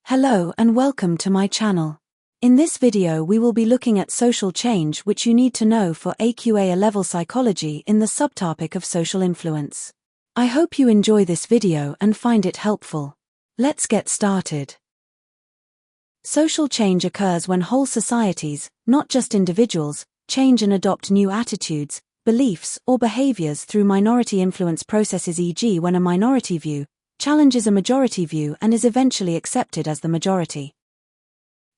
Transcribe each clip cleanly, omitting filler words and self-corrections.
Hello and welcome to my channel. In this video we will be looking at social change which you need to know for AQA A-level psychology in the subtopic of social influence. I hope you enjoy this video and find it helpful. Let's get started. Social change occurs when whole societies, not just individuals, change and adopt new attitudes, beliefs, or behaviors through minority influence processes, e.g. when a minority view challenges a majority view and is eventually accepted as the majority.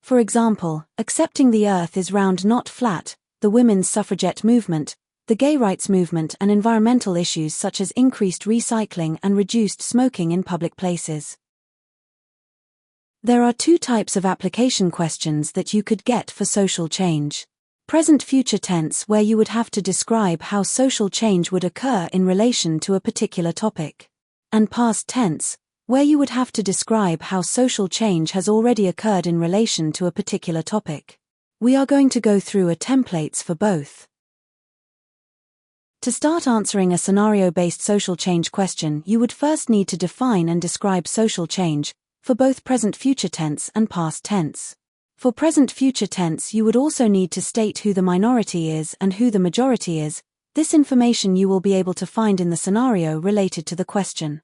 For example, accepting the earth is round not flat, the women's suffragette movement, the gay rights movement, and environmental issues such as increased recycling and reduced smoking in public places. There are two types of application questions that you could get for social change. Present future tense, where you would have to describe how social change would occur in relation to a particular topic. And past tense, where you would have to describe how social change has already occurred in relation to a particular topic. We are going to go through templates for both. To start answering a scenario-based social change question, you would first need to define and describe social change, for both present future tense and past tense. For present future tense, you would also need to state who the minority is and who the majority is. This information you will be able to find in the scenario related to the question.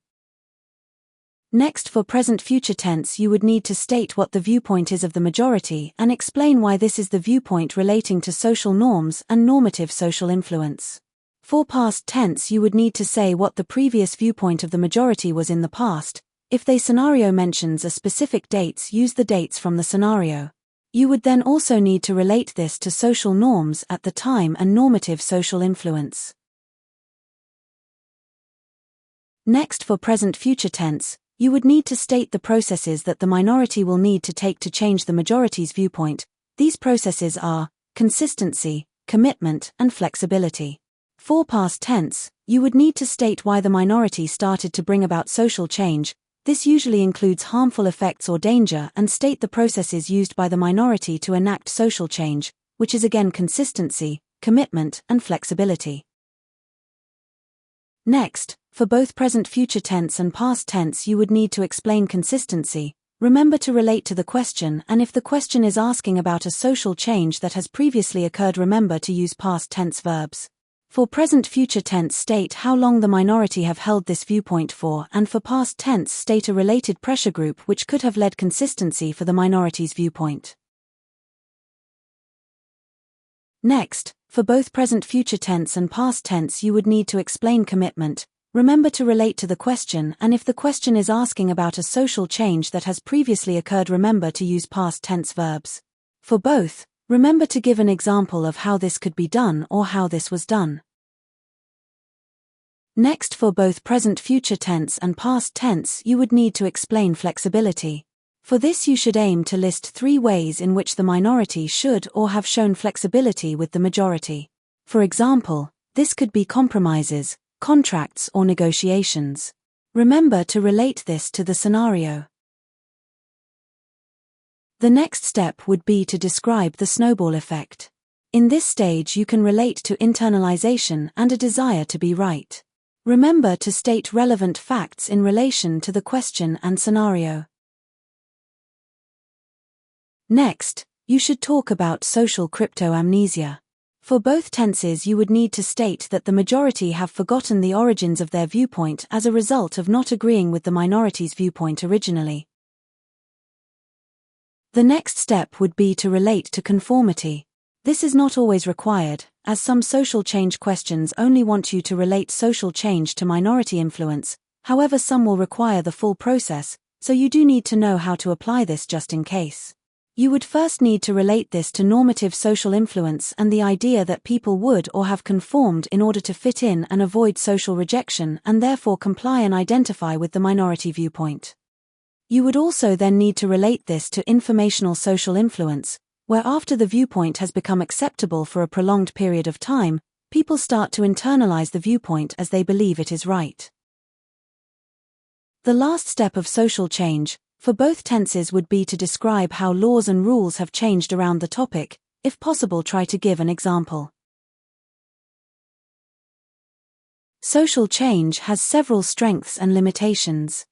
Next, for present future tense, you would need to state what the viewpoint is of the majority and explain why this is the viewpoint relating to social norms and normative social influence. For past tense, you would need to say what the previous viewpoint of the majority was in the past. If the scenario mentions a specific dates, use the dates from the scenario. You would then also need to relate this to social norms at the time and normative social influence. Next, for present future tense, you would need to state the processes that the minority will need to take to change the majority's viewpoint. These processes are consistency, commitment, and flexibility. For past tense, you would need to state why the minority started to bring about social change. This usually includes harmful effects or danger, and state the processes used by the minority to enact social change, which is again consistency, commitment, and flexibility. Next, for both present future tense and past tense, you would need to explain consistency. Remember to relate to the question, and if the question is asking about a social change that has previously occurred, remember to use past tense verbs. For present future tense, state how long the minority have held this viewpoint for, and for past tense, state a related pressure group which could have led consistency for the minority's viewpoint. Next, for both present future tense and past tense, you would need to explain commitment. Remember to relate to the question, and if the question is asking about a social change that has previously occurred, remember to use past tense verbs. For both, remember to give an example of how this could be done or how this was done. Next, for both present future tense and past tense, you would need to explain flexibility. For this, you should aim to list 3 ways in which the minority should or have shown flexibility with the majority. For example, this could be compromises, contracts, or negotiations. Remember to relate this to the scenario. The next step would be to describe the snowball effect. In this stage, you can relate to internalization and a desire to be right. Remember to state relevant facts in relation to the question and scenario. Next, you should talk about social crypto-amnesia. For both tenses, you would need to state that the majority have forgotten the origins of their viewpoint as a result of not agreeing with the minority's viewpoint originally. The next step would be to relate to conformity. This is not always required, as some social change questions only want you to relate social change to minority influence. However, some will require the full process, so you do need to know how to apply this just in case. You would first need to relate this to normative social influence and the idea that people would or have conformed in order to fit in and avoid social rejection and therefore comply and identify with the minority viewpoint. You would also then need to relate this to informational social influence, where after the viewpoint has become acceptable for a prolonged period of time, people start to internalize the viewpoint as they believe it is right. The last step of social change, for both tenses, would be to describe how laws and rules have changed around the topic. If possible, try to give an example. Social change has several strengths and limitations.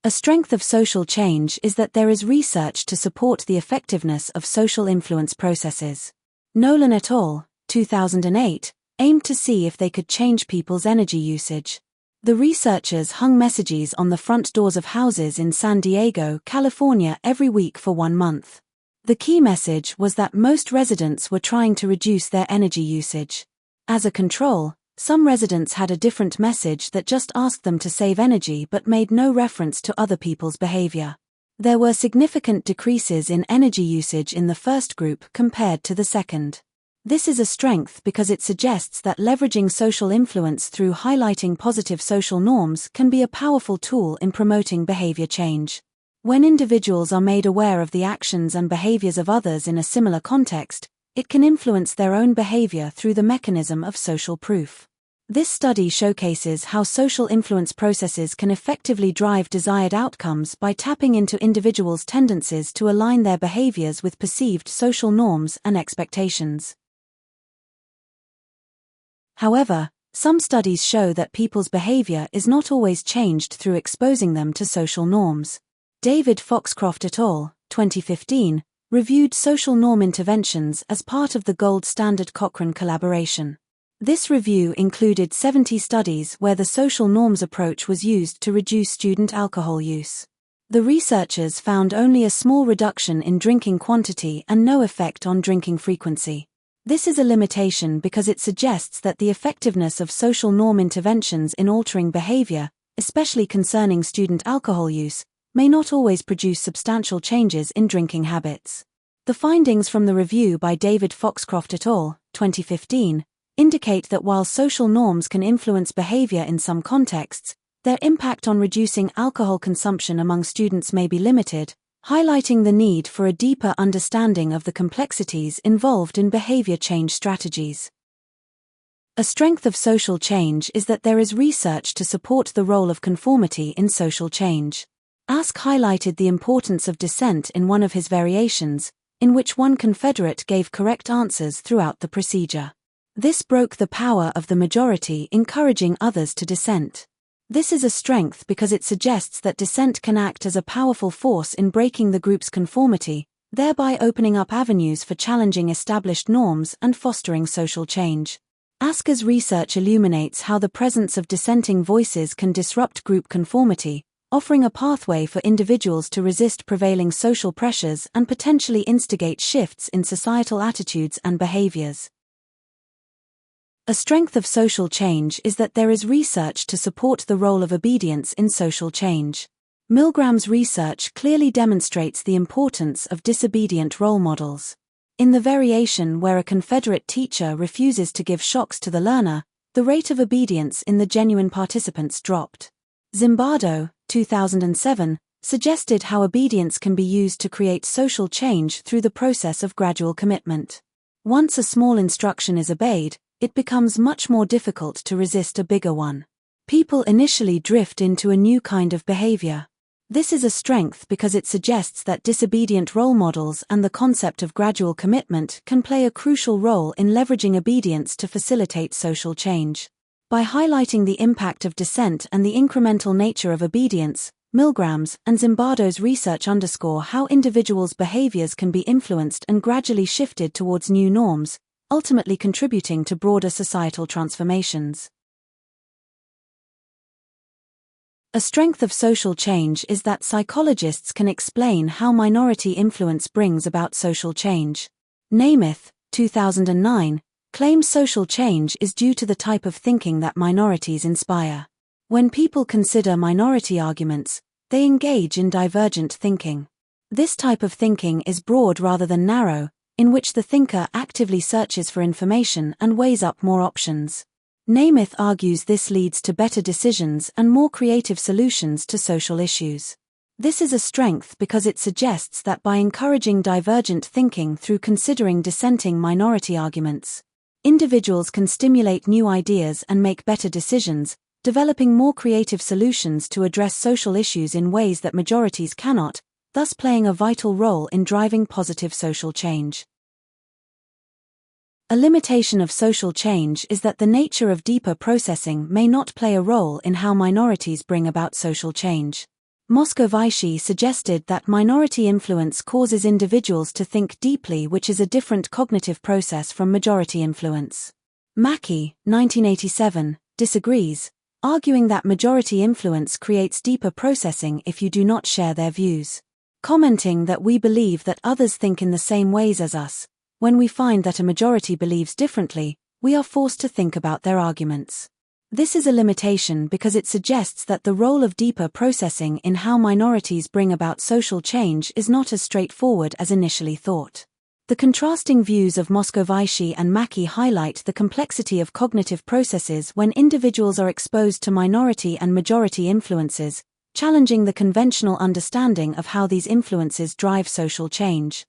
A strength of social change is that there is research to support the effectiveness of social influence processes. Nolan et al., 2008, aimed to see if they could change people's energy usage. The researchers hung messages on the front doors of houses in San Diego, California every week for 1 month. The key message was that most residents were trying to reduce their energy usage. As a control, some residents had a different message that just asked them to save energy but made no reference to other people's behavior. There were significant decreases in energy usage in the first group compared to the second. This is a strength because it suggests that leveraging social influence through highlighting positive social norms can be a powerful tool in promoting behavior change. When individuals are made aware of the actions and behaviors of others in a similar context, it can influence their own behavior through the mechanism of social proof. This study showcases how social influence processes can effectively drive desired outcomes by tapping into individuals' tendencies to align their behaviors with perceived social norms and expectations. However, some studies show that people's behavior is not always changed through exposing them to social norms. David Foxcroft et al., 2015, reviewed social norm interventions as part of the Gold Standard Cochrane collaboration. This review included 70 studies where the social norms approach was used to reduce student alcohol use. The researchers found only a small reduction in drinking quantity and no effect on drinking frequency. This is a limitation because it suggests that the effectiveness of social norm interventions in altering behavior, especially concerning student alcohol use, may not always produce substantial changes in drinking habits. The findings from the review by David Foxcroft et al., 2015, indicate that while social norms can influence behavior in some contexts, their impact on reducing alcohol consumption among students may be limited, highlighting the need for a deeper understanding of the complexities involved in behavior change strategies. A strength of social change is that there is research to support the role of conformity in social change. Ask highlighted the importance of dissent in one of his variations, in which one Confederate gave correct answers throughout the procedure. This broke the power of the majority, encouraging others to dissent. This is a strength because it suggests that dissent can act as a powerful force in breaking the group's conformity, thereby opening up avenues for challenging established norms and fostering social change. Asker's research illuminates how the presence of dissenting voices can disrupt group conformity, offering a pathway for individuals to resist prevailing social pressures and potentially instigate shifts in societal attitudes and behaviors. A strength of social change is that there is research to support the role of obedience in social change. Milgram's research clearly demonstrates the importance of disobedient role models. In the variation where a Confederate teacher refuses to give shocks to the learner, the rate of obedience in the genuine participants dropped. Zimbardo, 2007, suggested how obedience can be used to create social change through the process of gradual commitment. Once a small instruction is obeyed, it becomes much more difficult to resist a bigger one. People initially drift into a new kind of behavior. This is a strength because it suggests that disobedient role models and the concept of gradual commitment can play a crucial role in leveraging obedience to facilitate social change. By highlighting the impact of dissent and the incremental nature of obedience, Milgram's and Zimbardo's research underscore how individuals' behaviors can be influenced and gradually shifted towards new norms, ultimately contributing to broader societal transformations. A strength of social change is that psychologists can explain how minority influence brings about social change. Namath, 2009, claims social change is due to the type of thinking that minorities inspire. When people consider minority arguments, they engage in divergent thinking. This type of thinking is broad rather than narrow, in which the thinker actively searches for information and weighs up more options. Namath argues this leads to better decisions and more creative solutions to social issues. This is a strength because it suggests that by encouraging divergent thinking through considering dissenting minority arguments, individuals can stimulate new ideas and make better decisions, developing more creative solutions to address social issues in ways that majorities cannot, thus playing a vital role in driving positive social change. A limitation of social change is that the nature of deeper processing may not play a role in how minorities bring about social change. Moscovici suggested that minority influence causes individuals to think deeply, which is a different cognitive process from majority influence. Mackey, 1987, disagrees, arguing that majority influence creates deeper processing if you do not share their views. Commenting that we believe that others think in the same ways as us, when we find that a majority believes differently, we are forced to think about their arguments. This is a limitation because it suggests that the role of deeper processing in how minorities bring about social change is not as straightforward as initially thought. The contrasting views of Moscovici and Mackey highlight the complexity of cognitive processes when individuals are exposed to minority and majority influences, challenging the conventional understanding of how these influences drive social change.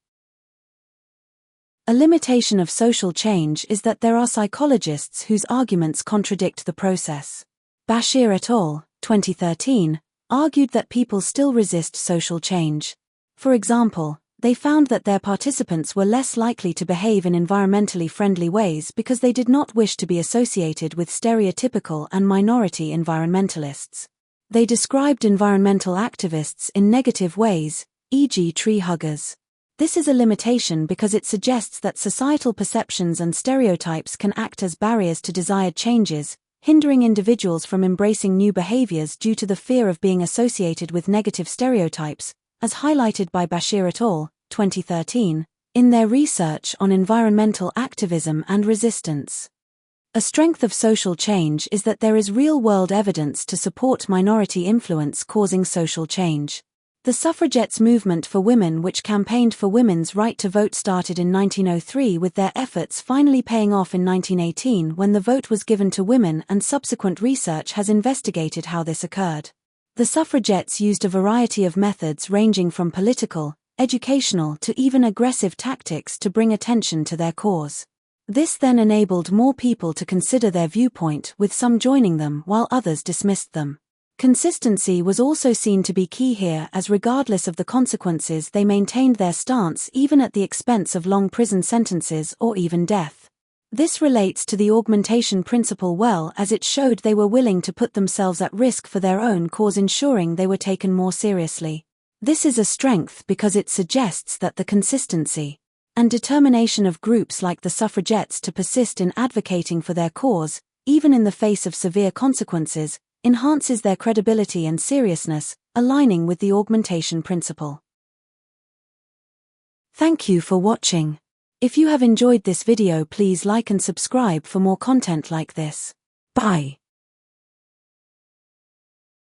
A limitation of social change is that there are psychologists whose arguments contradict the process. Bashir et al., 2013, argued that people still resist social change. For example, they found that their participants were less likely to behave in environmentally friendly ways because they did not wish to be associated with stereotypical and minority environmentalists. They described environmental activists in negative ways, e.g. tree huggers. This is a limitation because it suggests that societal perceptions and stereotypes can act as barriers to desired changes, hindering individuals from embracing new behaviors due to the fear of being associated with negative stereotypes, as highlighted by Bashir et al., 2013, in their research on environmental activism and resistance. A strength of social change is that there is real-world evidence to support minority influence causing social change. The suffragettes movement for women, which campaigned for women's right to vote, started in 1903, with their efforts finally paying off in 1918 when the vote was given to women, and subsequent research has investigated how this occurred. The suffragettes used a variety of methods ranging from political, educational to even aggressive tactics to bring attention to their cause. This then enabled more people to consider their viewpoint, with some joining them while others dismissed them. Consistency was also seen to be key here, as regardless of the consequences they maintained their stance even at the expense of long prison sentences or even death. This relates to the augmentation principle well, as it showed they were willing to put themselves at risk for their own cause, ensuring they were taken more seriously. This is a strength because it suggests that the consistency and determination of groups like the suffragettes to persist in advocating for their cause, even in the face of severe consequences, enhances their credibility and seriousness, aligning with the augmentation principle. Thank you for watching. If you have enjoyed this video, please like and subscribe for more content like this. Bye.